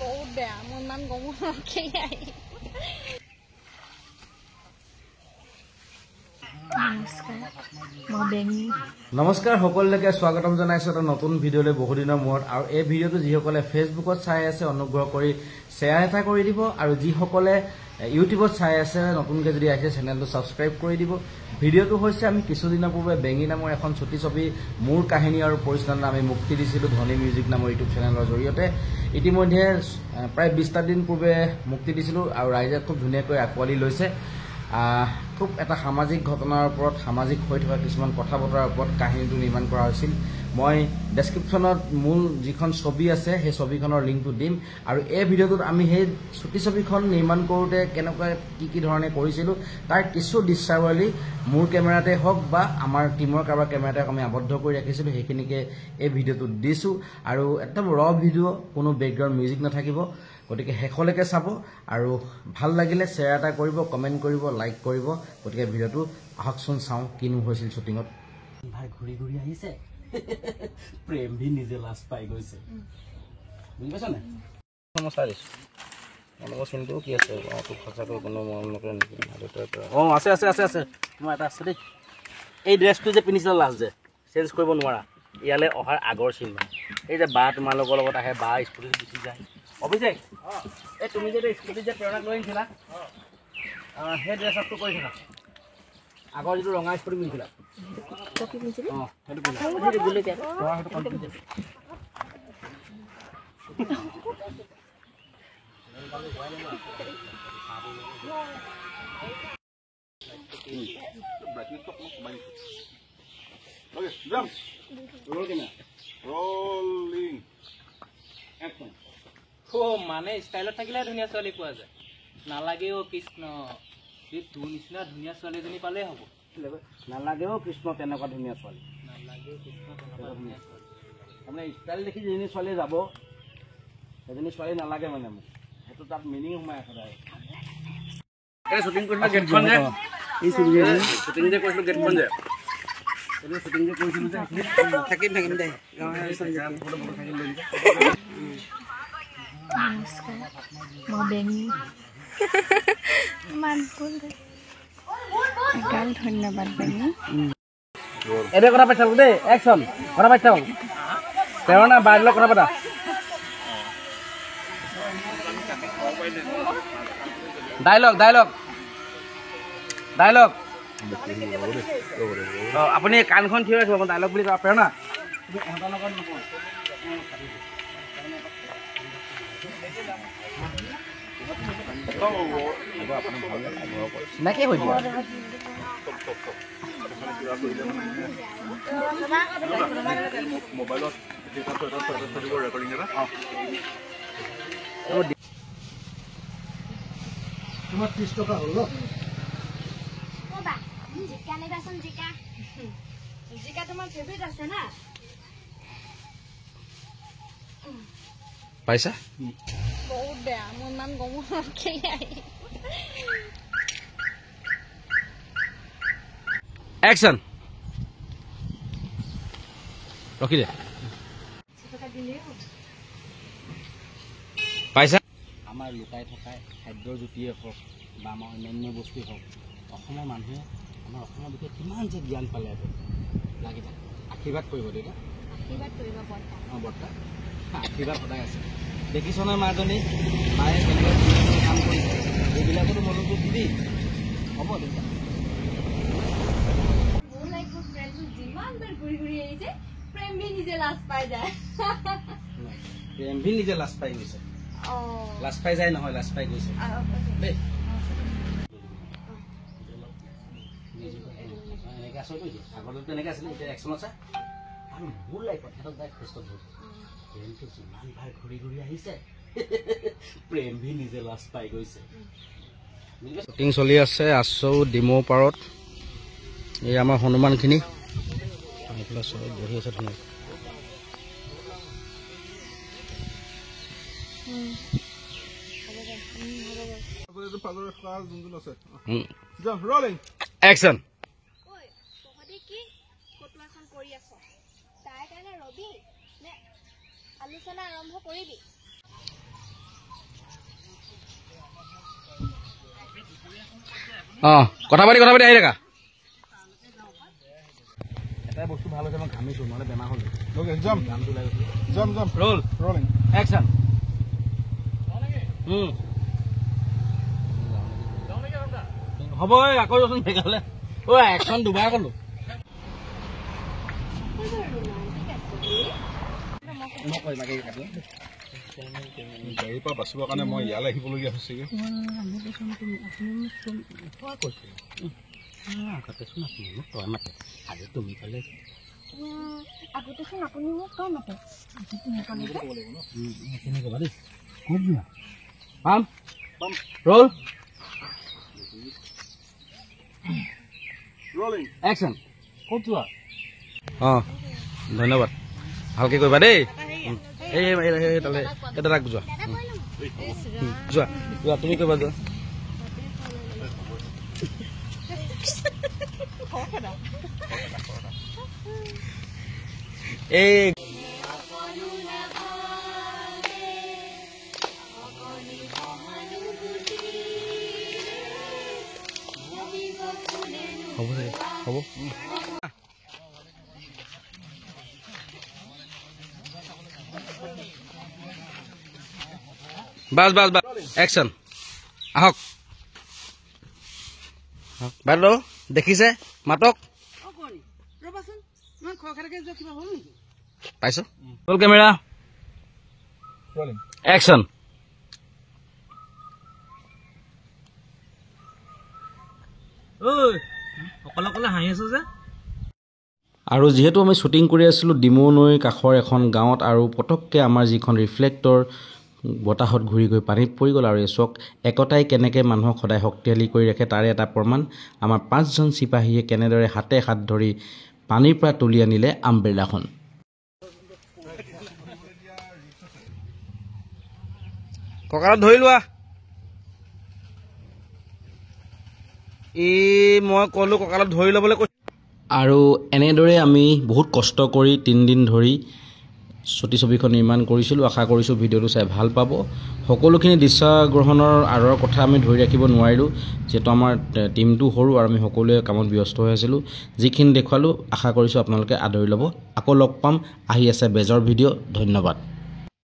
বহুত বেয়া মই ইমান গম নাপাই নমস্কাৰ সকলোকে স্বাগতম জনাইছো এটা নতুন ভিডিঅ'লৈ বহু দিনৰ মূৰত আৰু এই ভিডিঅ'টো যিসকলে ফেচবুকত চাই আছে অনুগ্ৰহ কৰি শ্বেয়াৰ এটা কৰি দিব আৰু যিসকলে ইউটিউবত চাই আছে নতুনকৈ যদি আহিছে চেনেলটো ছাবস্ক্ৰাইব কৰি দিব। ভিডিঅ'টো হৈছে আমি কিছুদিনৰ পূৰ্বে বেঙি নামৰ এখন ছুটি ছবি মোৰ কাহিনী আৰু পৰিচালনা আমি মুক্তি দিছিলোঁ ধনী মিউজিক নামৰ ইউটিউব চেনেলৰ জৰিয়তে। ইতিমধ্যে প্ৰায় 20টা দিন পূৰ্বে মুক্তি দিছিলোঁ আৰু ৰাইজে খুব ধুনীয়াকৈ আঁকোৱালি লৈছে। খুব এটা সামাজিক ঘটনাৰ ওপৰত সামাজিক হৈ থকা কিছুমান কথা বতৰাৰ ওপৰত কাহিনীটো নিৰ্মাণ কৰা হৈছিল। মই ডেছক্ৰিপশ্যনত মূল যিখন ছবি আছে সেই ছবিখনৰ লিংকটো দিম আৰু এই ভিডিঅ'টোত আমি সেই ছুটি ছবিখন নিৰ্মাণ কৰোঁতে কেনেকুৱা কি ধৰণে কৰিছিলোঁ তাৰ কিছু দৃশ্যাৱলী মোৰ কেমেৰাতে হওক বা আমাৰ টীমৰ কাৰোবাৰ কেমেৰাতে আমি আবদ্ধ কৰি ৰাখিছিলোঁ সেইখিনিকে এই ভিডিঅ'টোত দিছোঁ আৰু একদম ৰ ভিডিঅ' কোনো বেকগ্ৰাউণ্ড মিউজিক নাথাকিব। গতিকে শেষলৈকে চাব আৰু ভাল লাগিলে শ্বেয়াৰ এটা কৰিব, কমেণ্ট কৰিব, লাইক কৰিব। গতিকে ভিডিঅ'টো আহকচোন চাওঁ কিনো হৈছিল শ্বুটিঙত। ভাই ঘূৰি ঘূৰি আহিছে প্ৰেম ভি নিজে লাজ পাই গৈছে বুজি পাইছ নাই? মই চাই দিছোঁ আপোনালোকৰ চিনটোও কি আছে তোক সঁচাকৈ কোনো মৰম নকৰে নেকি অঁ আছে আছে আছে আছে তোমাৰ এটা আছে দেই। এই ড্ৰেছটো যে পিন্ধিছিলা লাষ্ট যে চেঞ্জ কৰিব নোৱাৰা ইয়ালৈ অহাৰ আগৰ চিন এই যে বা তোমালোকৰ লগত আহে বা স্কুটিত গুচি যায়। অভিষেক এই তুমি যে স্কুটিত যে প্ৰেৰণাক লৈ আনিছিলা সেই ড্ৰেছ আপটো কৰি থাকা আগৰ যিটো ৰঙা স্কুটি পিন্ধিছিলা অঁ মানে ষ্টাইলত থাকিলে ধুনীয়া ছোৱালী পোৱা যায় নালাগেও কৃষ্ণ তোৰ নিচিনা ধুনীয়া ছোৱালী এজনী পালেই হ'ব। নালাগেও কৃষ্ণ তেনেকুৱা ধুনীয়া ছোৱালী নালাগেও কৃষ্ণ তেনেকুৱা ধুনীয়া ছোৱালী তাৰমানে ষ্টাইল দেখি যিজনী ছোৱালী যাব সেইজনী ছোৱালী নালাগে মানে মোক সেইটো তাত মিনিং সোমাই আছে এই শ্বুটিং কৰিছিলোঁ গেটখন যে এই শ্বুটিং যে কৰিছিলোঁ গেটখন যে শ্বুটিং যে কৰিছিলোঁ যে থাকিম দে মই বেঙি ধন্যবাদ বেঙি এতিয়া কথা পাতি থাকোঁ দেই একশ্যন কথা পাতি থাকোঁ প্ৰেৰণা বাৰ লগত কথা পাতা ডাইলগ ডাইলগ ডাইলগ অঁ আপুনি কাণখন থিয় ৰাখিব মই ডাইলগ বুলি কোৱা প্ৰেৰণা চিনাকি হৈ যোৱা মোবাইলত তোমাৰ 30 টকা হ'ল ন জিকা তোমাৰ ফেভৰেট আছে না পাইছা বহুত বেয়া মই ইমান গম নাপাই একশ্যন ৰখি দে পাইছা আমাৰ লুকাই থকা খাদ্যৰ জুতিয়ে হওক বা আমাৰ অন্যান্য বস্তুৱেই হওক অসমৰ মানুহে আমাৰ অসমৰ বিষয়ে কিমান যে জ্ঞান পালে লাগিব আশীৰ্বাদ কৰিব দেউতা অঁ বৰ্তা আশীৰ্বাদ সদায় আছে দেখিছনে মাজনী মায়ে কেনেকৈ কাম কৰিছে এইবিলাকতো মনোযোগ দিবি হ'ব দেউতা প্ৰেম ভি নিজে লাজ পাই যায় প্ৰেম ভি নিজে লাজ পাই গৈছে লাজ পাই যায় নহয় লাজ পাই গৈছে দেই এনেকৈ আছোঁ আগতে তেনেকৈ আছিলে এতিয়া একশ্যন আছে আৰু মোৰ লাইফত সিহঁতক দাই ফেষ্টত হ'ল প্ৰেমটো যিমান ভাই ঘূৰি ঘূৰি আহিছে প্ৰেম ভি নিজে লাজ পাই গৈছে। শ্বুটিং চলি আছে আছোঁ ডিমৌ পাৰত এই আমাৰ হনুমানখিনি বহি আছে ধুনীয়া একশ্যন আলোচনা আৰম্ভ কৰিবি কথা পাতি আহি থাকা এটাই বস্তু ভাল হৈছে মই ঘামিছোঁ নহ'লে বেমাৰ হ'ল ৰোল একশ্যন হ'ব আকৌ যোৱাচোন সেইকাৰণে একশ্যন দুবাৰ ক'লো গাড়ীৰ পৰা বাচিবৰ কাৰণে মই ইয়ালৈ আহিবলগীয়া হৈছেগৈ ৰোল একশ্যন ক'ত যোৱা ধন্যবাদ ভালকে কৰিবা দেই তালে দাদাক যোৱা তুমি কৰিবা যোৱা এই হ'ব বাস একশ্যন আহক বাইদেউ দেখিছে মাতক পাইছো ৰ'ল কেমেৰা একশ্যন অকলে হাঁহি আছো যে আৰু যিহেতু আমি শ্বুটিং কৰি আছিলোঁ ডিমৌ নৈৰ কাষৰ এখন গাঁৱত আৰু পটককৈ আমাৰ যিখন ৰিফ্লেক্টৰ বতাহত ঘূৰি গৈ পানীত পৰি গ'ল আৰু এই চক একতাই কেনেকৈ মানুহক সদায় শক্তিশালী কৰি ৰাখে তাৰে এটা প্ৰমাণ আমাৰ 5জন চিপাহীয়ে কেনেদৰে হাতে হাত ধৰি পানীৰ পৰা তুলি আনিলে আমব্ৰেলাখন কঁকালত ধৰি লোৱা মই ক'লোঁ কঁকালত ধৰি ল'বলৈ কৈছোঁ আৰু এনেদৰে আমি বহুত কষ্ট কৰি 3 দিন ধৰি ছবিখন নিৰ্মাণ কৰিছিলোঁ আশা কৰিছোঁ ভিডিঅ'টো চাই ভাল পাব সকলোখিনি দৃশ্যগ্ৰহণৰ আঁৰৰ কথা আমি ধৰি ৰাখিব নোৱাৰিলোঁ যিহেতু আমাৰ টীমটো সৰু আৰু আমি সকলোৱে কামত ব্যস্ত হৈ আছিলোঁ যিখিনি দেখুৱালোঁ আশা কৰিছোঁ আপোনালোকে আদৰি ল'ব আকৌ লগ পাম আহি আছে বেজৰ ভিডিঅ' ধন্যবাদ